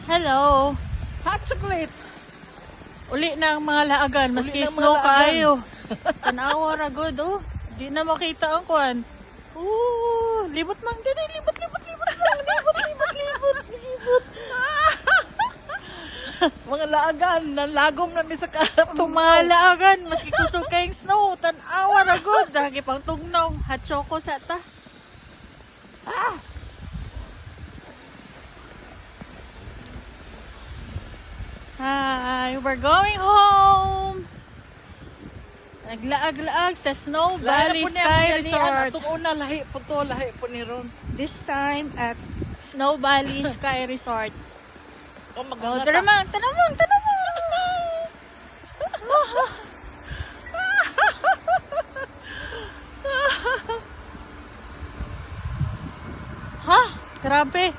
Hello. Hot chocolate. Uli na ang mga laagan, maski Uli na ang snow mga laagan. kaayo. Tanawa ra good oh. Di na makita ang kwan. Libot man din, libot lang, libot. Mga laagan, nalagom na ni sa katong Mga laagan, maski kusog kayong snow, tanawa ra good. Dagi pang tugnaw, hot choco sa ta. Hi, we're going home. Naglaag-laag sa Snow Valley Sky Resort. Itong una, lahi po to, lahi po ni Ron. This time at Snow Valley Sky Resort. Oh, Go, mag-una ta. tanamang. Ha? Grabe.